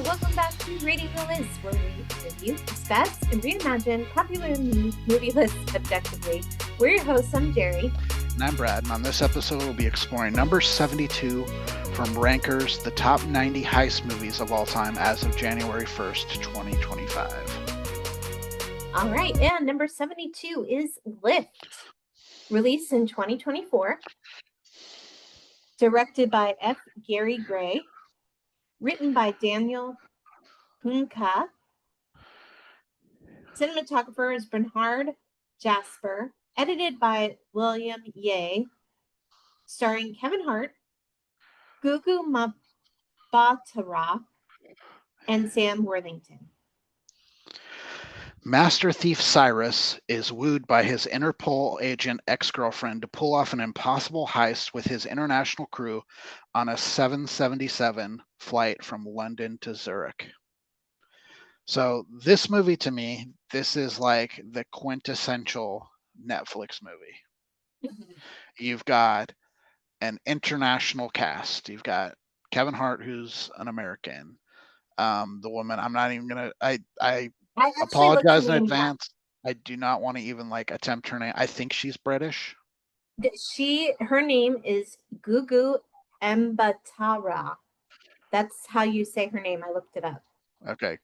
welcome back to Reading the List, where we review, discuss, and reimagine popular movie lists objectively. We're your hosts, I'm Jerry. And I'm Brad, and on this episode, we'll be exploring number 72 from Ranker's The Top 90 Heist Movies of All Time as of January 1st, 2025. All right, and number 72 is Lift, released in 2024, directed by F. Gary Gray, written by Daniel Hunka. Cinematographer is Bernhard Jasper. Edited by William Ye. Starring Kevin Hart, Gugu Mbatha, and Sam Worthington. Master thief Cyrus is wooed by his Interpol agent ex-girlfriend to pull off an impossible heist with his international crew on a 777 flight from London to Zurich. So this movie, to me, this is like the quintessential Netflix movie. You've got an international cast. You've got Kevin Hart, who's an American. The woman, I'm not even gonna. I apologize in advance. I do not want to even attempt her name. I think she's British. Her name is Gugu Mbatha. That's how you say her name. I looked it up. Okay.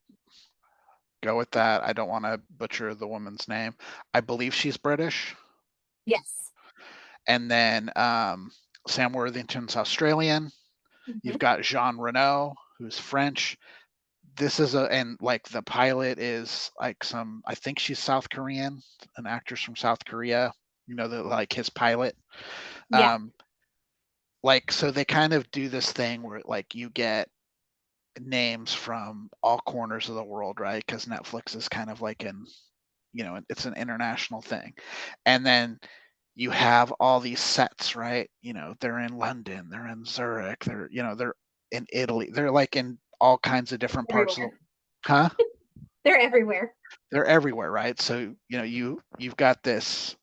Go with that. I don't want to butcher the woman's name. I believe she's British. Yes. And then Sam Worthington's Australian. Mm-hmm. You've got Jean Reno, who's French. This is the pilot is I think she's South Korean, an actress from South Korea, his pilot. Yeah. So they kind of do this thing where you get names from all corners of the world, right? Because Netflix is kind of it's an international thing. And then you have all these sets, right? They're in London, they're in Zurich, they're in Italy, they're in all kinds of different parts of They're everywhere. They're everywhere, right? So you've got this,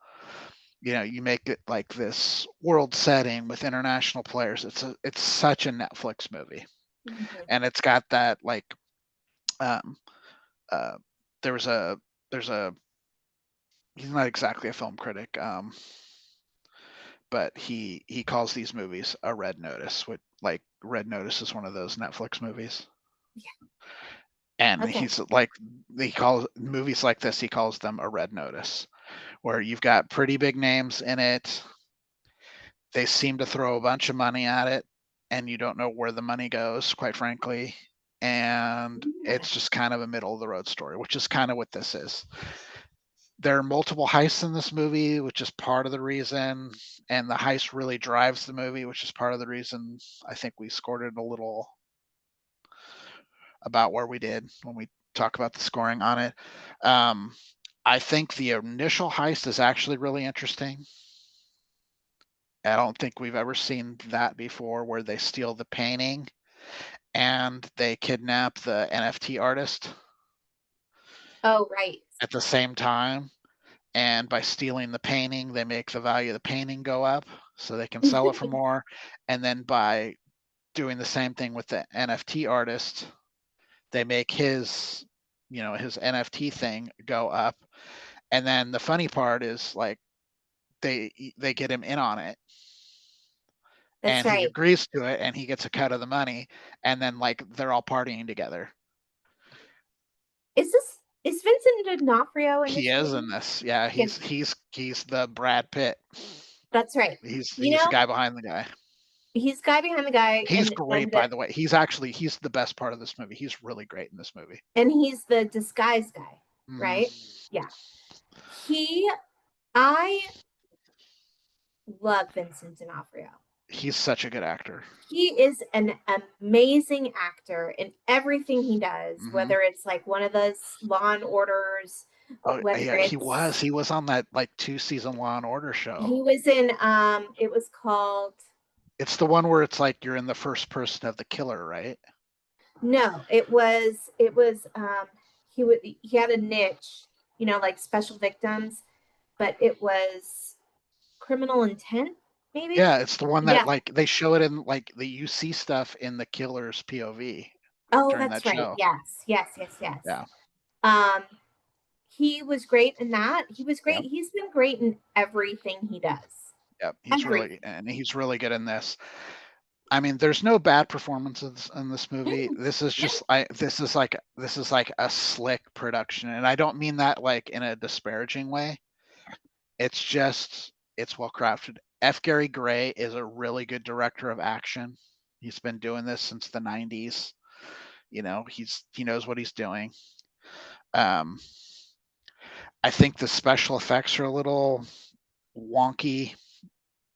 you make it like this world setting with international players. It's such a Netflix movie. Mm-hmm. And it's got that there's a he's not exactly a film critic, but he calls these movies a red notice. Red Notice is one of those Netflix movies. Yeah. And he's he calls movies like this, he calls them a red notice, where you've got pretty big names in it. They seem to throw a bunch of money at it, and you don't know where the money goes, quite frankly. And it's just kind of a middle of the road story, which is kind of what this is. There are multiple heists in this movie, which is part of the reason, and the heist really drives the movie, which is part of the reason I think we scored it a little about where we did when we talk about the scoring on it. I think the initial heist is actually really interesting. I don't think we've ever seen that before, where they steal the painting and they kidnap the NFT artist. Oh, right. At the same time. And by stealing the painting, they make the value of the painting go up so they can sell it for more. And then by doing the same thing with the NFT artist, they make his NFT thing go up. And then the funny part is they get him in on it. That's and right. He agrees to it, and he gets a cut of the money, and then they're all partying together. Is Vincent D'Onofrio in this? He is in this. Yeah, he's the Brad Pitt. That's right. He's the guy behind the guy. He's the guy behind the guy. He's great, by the way. He's the best part of this movie. He's really great in this movie. And he's the disguise guy, right? Yeah. I love Vincent D'Onofrio. He's such a good actor. He is an amazing actor in everything he does, whether it's one of those Law and Orders. Oh, yeah, he was on that 2-season Law and Order show. He was in it was called, it's the one where it's you're in the first person of the killer, right? No, it was he had a niche, special victims, but it was Criminal Intent. Maybe? Yeah, it's the one that they show it in you see stuff in the killer's POV. Oh, during that's that right. show. Yes, yes, yes, yes. Yeah. Um, he was great in that. He was great. Yep. He's been great in everything he does. Yep. Everything. He's really good in this. I mean, there's no bad performances in this movie. Mm, This is yeah, just this is like a slick production, and I don't mean that like in a disparaging way. It's just it's well crafted. F. Gary Gray is a really good director of action. He's been doing this since the '90s. He knows what he's doing. Um, I think the special effects are a little wonky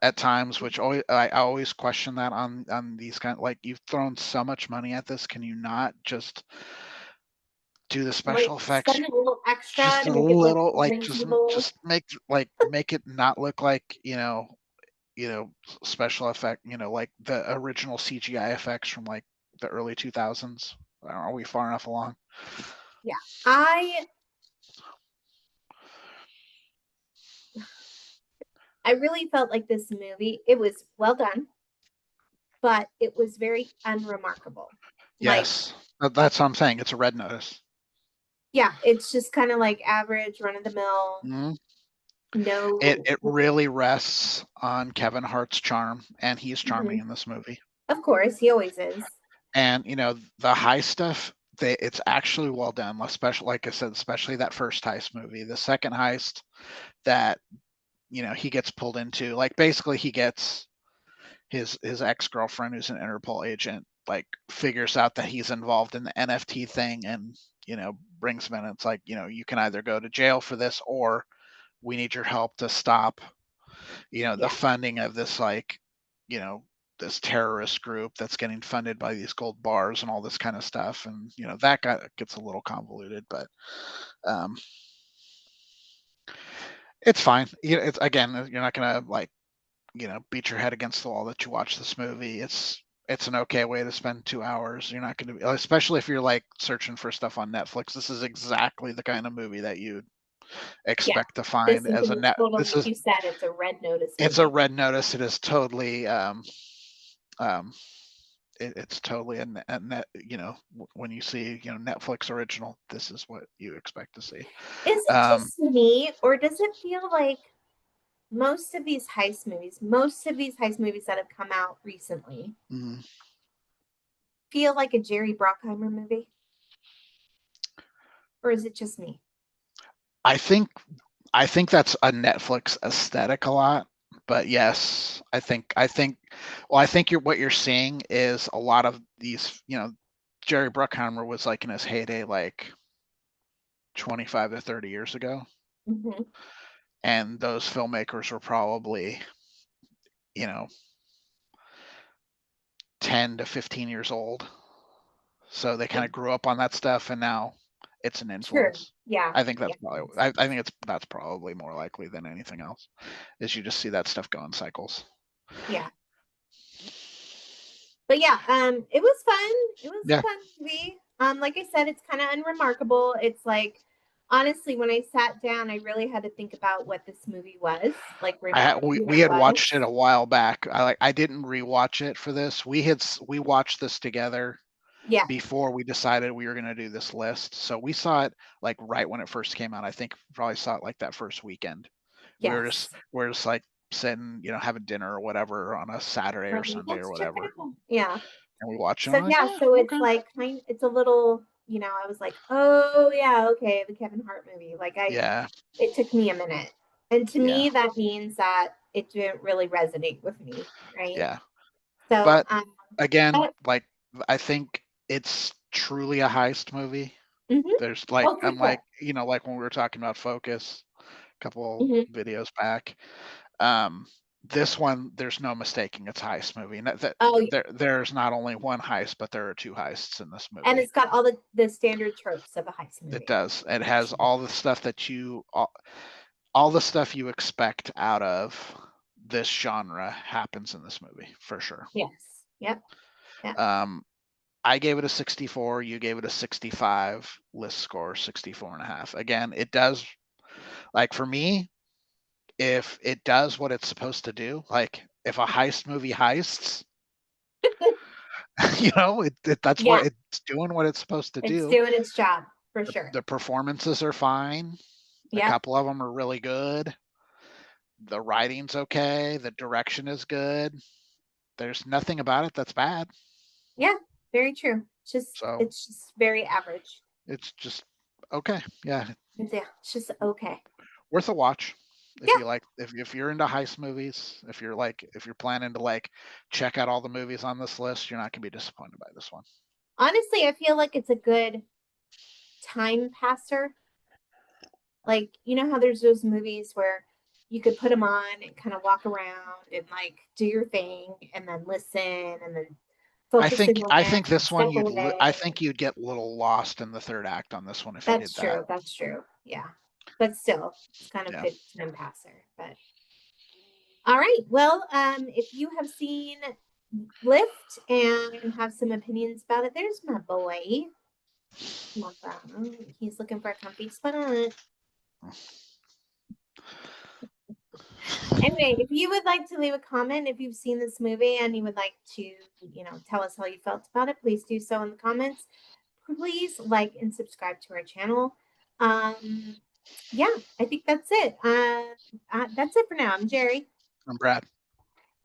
at times, which I always question that on these kind. Like, you've thrown so much money at this, can you not just do the like special effects spend a little extra just to a make it look little, like reasonable. just make it not look like special effect, like the original CGI effects from like the early 2000s. Are we far enough along? Yeah, I really felt like this movie. It was well done, but it was very unremarkable. Like, Yes, that's what I'm saying. It's a red notice. yeah, it's just kind of like average, run of the mill. Mhm. It No, it really rests on Kevin Hart's charm, and he's charming mhm. in this movie. Of course, he always is. And the high stuff, it's actually well done. Especially, like I said, especially that first heist movie. The second heist that he gets pulled into, like basically he gets his ex-girlfriend, who's an Interpol agent, like figures out that he's involved in the NFT thing, and brings him in. It's like, you can either go to jail for this, or we need your help to stop the Yeah, funding of this, like, you know this terrorist group that's getting funded by these gold bars and all this kind of stuff. And that gets a little convoluted, but um it's fine. It's, again, you're not gonna, like, beat your head against the wall that you watch this movie. It's an okay way to spend 2 hours. You're not going to be, especially if you're like searching for stuff on Netflix. This is exactly the kind of movie that you'd yeah. expect to This find is as a a net. total, This like is you said, it's a red notice It's a movie. red notice. It is totally um, it's totally a net. When you see Netflix original, this is what you expect to see. Is it Um, just me, or does it feel like most of these heist movies that have come out recently mm, feel like a Jerry Bruckheimer movie? Or is it just me? I think that's a Netflix aesthetic a lot. But yes, well, I think what you're seeing is a lot of these, Jerry Bruckheimer was like in his heyday, like 25 to 30 years ago. Hmm. And those filmmakers were probably, you know, 10 to 15 years old. So they Yeah, kind of grew up on that stuff, and now it's an sure. influence. Yeah, I think that's yeah, probably, makes I, sense. I think that's probably more likely than anything else, is you just see that stuff go in cycles. Yeah. But yeah, it was fun. It was a Yeah. fun movie. Like I said, it's kind of unremarkable. It's like, honestly, when I sat down, I really had to think about what this movie was, like remind me what We it had was. watched it a while back. I didn't rewatch it for this. We watched this together Yeah. before we decided we were going to do this list. So we saw it like right when it first came out. I think probably saw it like that first weekend. Yes. We're just like sitting, having dinner or whatever on a Saturday or Right. Sunday or Let's check whatever, it out. Yeah. and we watch it. And So I'm like, yeah, yeah, so it's okay, like it's a little, I was like, oh yeah, okay, the Kevin Hart movie. yeah, It took me a minute. And to yeah, me, that means that it didn't really resonate with me, right? yeah. So, But again, but, like, I think it's truly a heist movie. mhm. There's like, Oh, for unlike, sure. like when we were talking about Focus a couple Hmm. videos back, um, this one, there's no mistaking it's a heist movie. And Oh, yeah. there's not only one heist, but there are two heists in this And movie. it's got all the standard tropes of a heist It movie. does. It has all the stuff all the stuff you expect out of this genre happens in this movie for sure. Yes. Yep. Yep. Um, I gave it a 64. You gave it a 65. List score 64 and a half. Again, it does, like, for me, if it does what it's supposed to do, like if a heist movie heists, That's what Yeah, it's doing, what it's supposed to it's do. doing its job for sure. The performances are fine. A Yep. couple of them are really good. The writing's okay. The direction is good. There's nothing about it that's bad. Yeah, very true. So It's just very average. it's just okay. Yeah, Yeah, it's just okay. worth a watch if Yeah, you like. If you're into heist movies, if you're planning to like check out all the movies on this list, you're not gonna be disappointed by this one. honestly, I feel like it's a good time passer. Like, you know how there's those movies where you could put them on and kind of walk around and like do your thing and then listen and then focus in I there think and this one step I away. think you'd get a little lost in the third act on this one if you did That's that. true. That's true. Yeah. But still, it's kind of Yeah, good time passer. But all right. Well, if you have seen Lift and have some opinions about it, there's my boy. Come on, Brown. He's looking for a comfy spot. Anyway, if you would like to leave a comment, if you've seen this movie and you would like to, tell us how you felt about it, please do so in the comments. Please like and subscribe to our channel. Yeah, I think that's it. That's it for now. I'm Jerry, I'm Brad.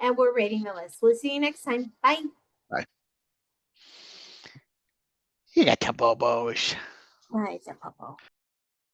and we're rating the list. We'll see you next time. Bye. Bye. You got the bobos. Bye, Papa.